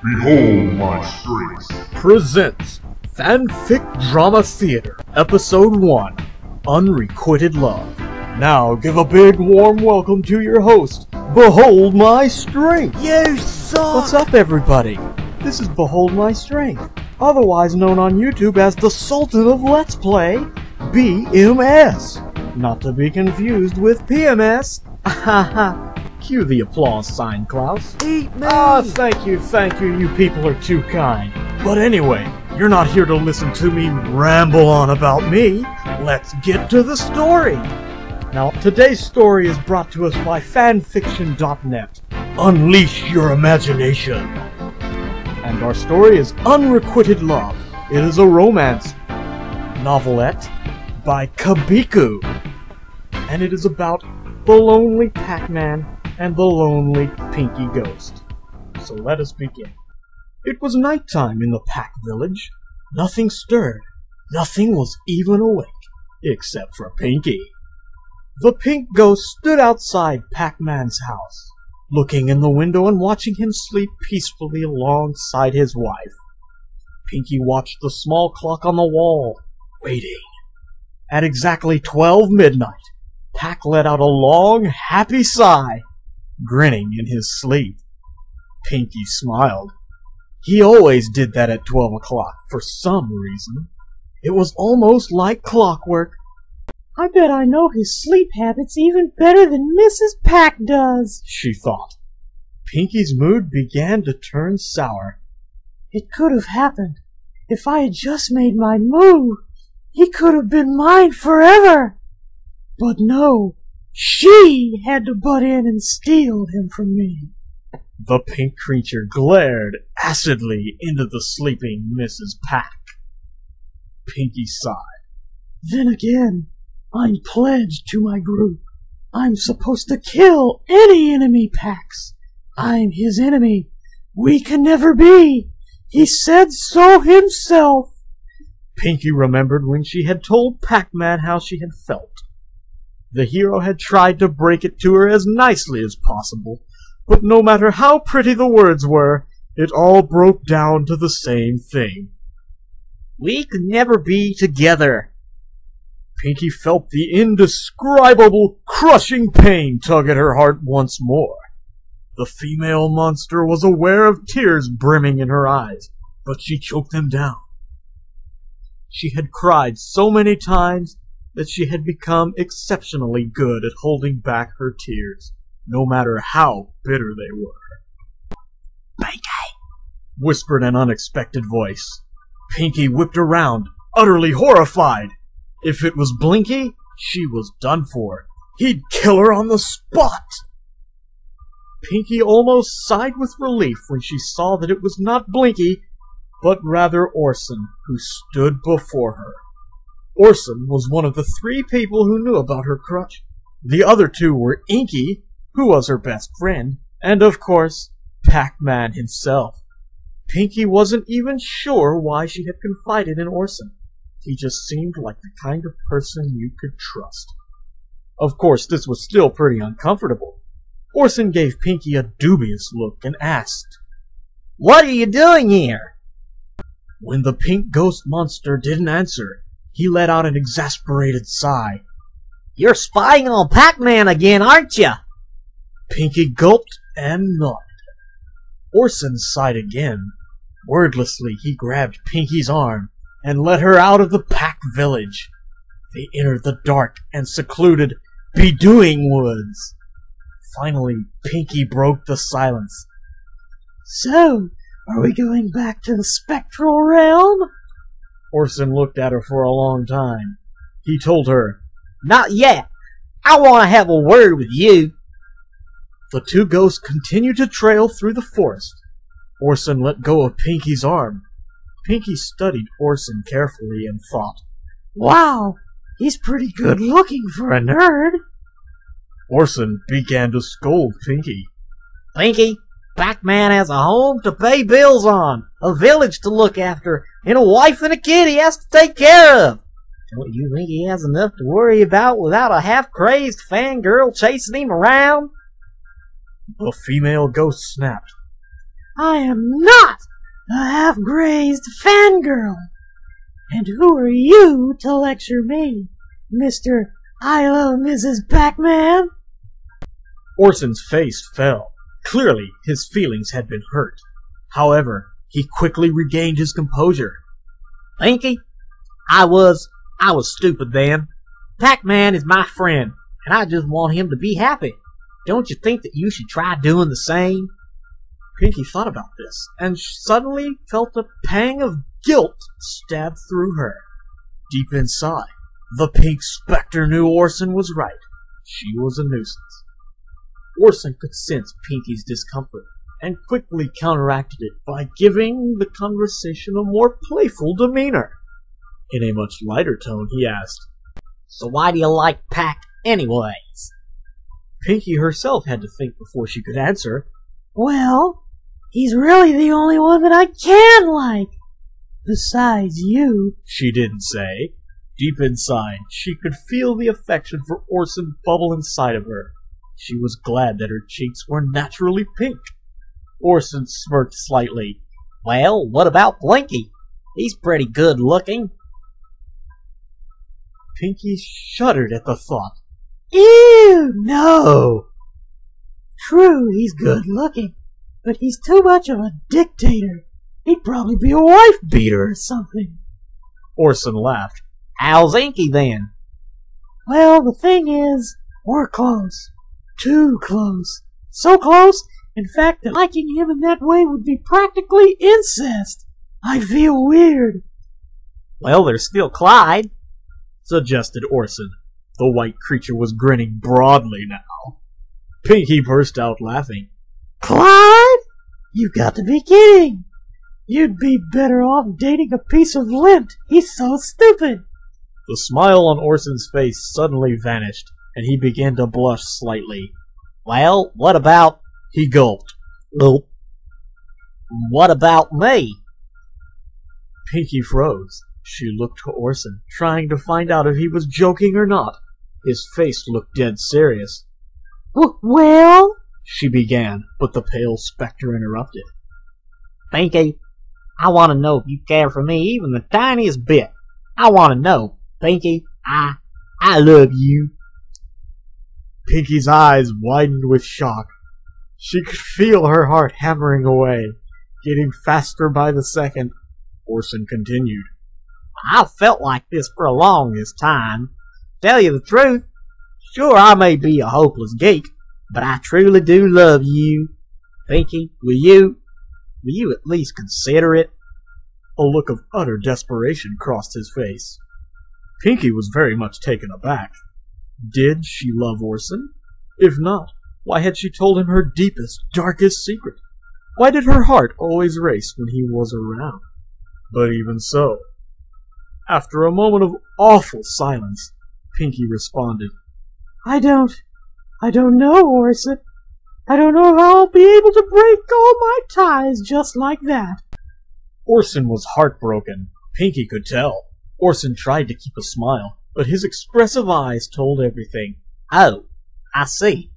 Behold my strengths. Presents Fanfic Drama Theater, Episode 1, Unrequited Love. Now give a big warm welcome to your host, Behold My Strength. You suck! What's up, everybody? This is Behold My Strength, otherwise known on YouTube as the Sultan of Let's Play, BMS. Not to be confused with PMS. Haha. Cue the applause sign, Klaus. Eat me! Ah, thank you, you people are too kind. But anyway, you're not here to listen to me ramble on about me. Let's get to the story. Now, today's story is brought to us by fanfiction.net. Unleash your imagination. And our story is Unrequited Love. It is a romance novelette by Kabiku. And it is about the lonely Pac-Man and the lonely Pinky Ghost. So let us begin. It was nighttime in the Pac Village. Nothing stirred. Nothing was even awake, except for Pinky. The Pink Ghost stood outside Pac-Man's house, looking in the window and watching him sleep peacefully alongside his wife. Pinky watched the small clock on the wall, waiting. At exactly 12 midnight, Pac let out a long, happy sigh, grinning in his sleep. Pinky smiled. He always did that at 12 o'clock for some reason. It was almost like clockwork. I bet I know his sleep habits even better than Mrs. Pac does, she thought. Pinky's mood began to turn sour. It could have happened. If I had just made my move, he could have been mine forever. But no, she had to butt in and steal him from me. The pink creature glared acidly into the sleeping Mrs. Pac. Pinky sighed. Then again, I'm pledged to my group. I'm supposed to kill any enemy Pacs. I'm his enemy. We can never be. He said so himself. Pinky remembered when she had told Pac-Man how she had felt. The hero had tried to break it to her as nicely as possible, but no matter how pretty the words were, it all broke down to the same thing. We could never be together. Pinky felt the indescribable, crushing pain tug at her heart once more. The female monster was aware of tears brimming in her eyes, but she choked them down. She had cried so many times that she had become exceptionally good at holding back her tears, no matter how bitter they were. Pinky! Whispered an unexpected voice. Pinky whipped around, utterly horrified. If it was Blinky, she was done for. He'd kill her on the spot. Pinky almost sighed with relief when she saw that it was not Blinky, but rather Orson, who stood before her. Orson was one of the 3 people who knew about her crutch. The other 2 were Inky, who was her best friend, and of course, Pac-Man himself. Pinky wasn't even sure why she had confided in Orson. He just seemed like the kind of person you could trust. Of course, this was still pretty uncomfortable. Orson gave Pinky a dubious look and asked, "What are you doing here?" When the pink ghost monster didn't answer, he let out an exasperated sigh. "You're spying on Pac-Man again, aren't you?" Pinky gulped and nodded. Orson sighed again. Wordlessly, he grabbed Pinky's arm and led her out of the Pac Village. They entered the dark and secluded Bedewing Woods. Finally, Pinky broke the silence. So, are we going back to the spectral realm? Orson looked at her for a long time. He told her, "Not yet. I want to have a word with you." The 2 ghosts continued to trail through the forest. Orson let go of Pinky's arm. Pinky studied Orson carefully and thought, "Wow, he's pretty good looking for a nerd." Orson began to scold Pinky. "Pinky, Pac-Man has a home to pay bills on, a village to look after, and a wife and a kid he has to take care of. Don't you think he has enough to worry about without a half-crazed fangirl chasing him around?" The female ghost snapped, I am not a half-grazed fangirl. And who are you to lecture me, Mr. I love Mrs. Pac-Man? Orson's face fell. Clearly, his feelings had been hurt. However, he quickly regained his composure. Winky, I was stupid then. Pac-Man is my friend, and I just want him to be happy. Don't you think that you should try doing the same? Pinky thought about this, and suddenly felt a pang of guilt stab through her. Deep inside, the pink specter knew Orson was right. She was a nuisance. Orson could sense Pinky's discomfort, and quickly counteracted it by giving the conversation a more playful demeanor. In a much lighter tone, he asked, So why do you like Pac anyways? Pinky herself had to think before she could answer. Well, he's really the only one that I can like. Besides you. She didn't say. Deep inside, she could feel the affection for Orson bubble inside of her. She was glad that her cheeks were naturally pink. Orson smirked slightly. Well, what about Winky? He's pretty good looking. Pinky shuddered at the thought. Ew, no. True, he's good looking, but he's too much of a dictator. He'd probably be a wife beater or something. Orson laughed. How's Inky then? Well, the thing is, we're close. Too close. So close, in fact, that liking him in that way would be practically incest. I feel weird. Well, there's still Clyde, suggested Orson. The white creature was grinning broadly now. Pinky burst out laughing. Clyde? You got to be kidding. You'd be better off dating a piece of lint. He's so stupid. The smile on Orson's face suddenly vanished, and he began to blush slightly. Well, what about... He gulped. Gulp. What about me? Pinky froze. She looked to Orson, trying to find out if he was joking or not. His face looked dead serious. Well? She began, but the pale specter interrupted. Pinky, I want to know if you care for me even the tiniest bit. I want to know. Pinky, I love you. Pinky's eyes widened with shock. She could feel her heart hammering away, getting faster by the second. Orson continued. I've felt like this for a longest time. Tell you the truth, sure I may be a hopeless geek, but I truly do love you. Pinky, will you at least consider it? A look of utter desperation crossed his face. Pinky was very much taken aback. Did she love Orson? If not, why had she told him her deepest, darkest secret? Why did her heart always race when he was around? But even so, after a moment of awful silence, Pinky responded, I don't know, Orson. I don't know how I'll be able to break all my ties just like that. Orson was heartbroken. Pinky could tell. Orson tried to keep a smile, but his expressive eyes told everything. Oh, I see.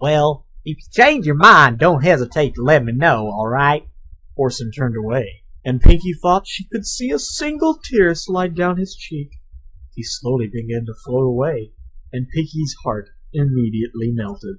Well, if you change your mind, don't hesitate to let me know, all right? Orson turned away, and Pinky thought she could see a single tear slide down his cheek. He slowly began to float away, and Pinky's heart immediately melted.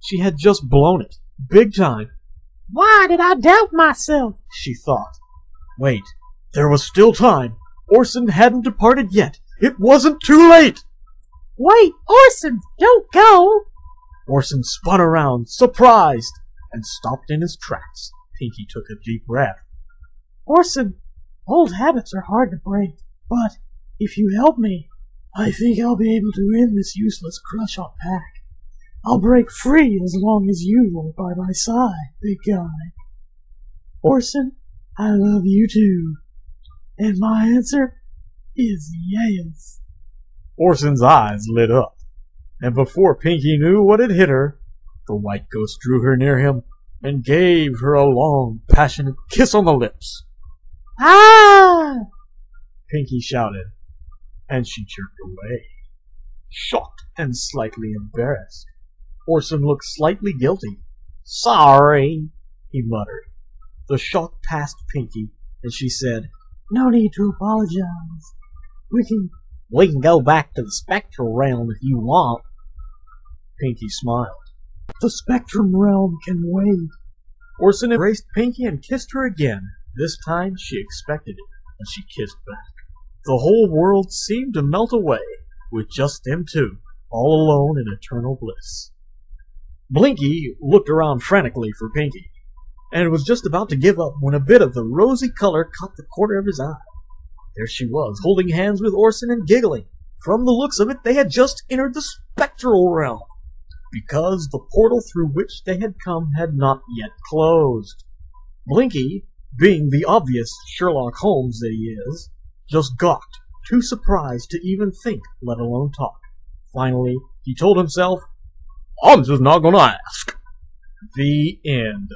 She had just blown it, big time. Why did I doubt myself? She thought. Wait, there was still time. Orson hadn't departed yet. It wasn't too late. Wait, Orson, don't go. Orson spun around, surprised, and stopped in his tracks. Pinky took a deep breath. Orson, old habits are hard to break, but if you help me, I think I'll be able to end this useless crush on Pac. I'll break free as long as you are by my side, big guy. Orson, I love you too. And my answer is yes. Orson's eyes lit up, and before Pinky knew what had hit her, the white ghost drew her near him and gave her a long, passionate kiss on the lips. Ah! Pinky shouted, and she jerked away, shocked and slightly embarrassed. Orson looked slightly guilty. Sorry, he muttered. The shock passed Pinky, and she said, No need to apologize. We can go back to the spectral realm if you want. Pinky smiled. The spectrum realm can wait. Orson embraced Pinky and kissed her again. This time she expected it, and she kissed back. The whole world seemed to melt away, with just them two, all alone in eternal bliss. Blinky looked around frantically for Pinky, and was just about to give up when a bit of the rosy color caught the corner of his eye. There she was, holding hands with Orson and giggling. From the looks of it, they had just entered the spectral realm, because the portal through which they had come had not yet closed. Blinky, being the obvious Sherlock Holmes that he is, just gawked, too surprised to even think, let alone talk. Finally, he told himself, I'm just not gonna ask. The end.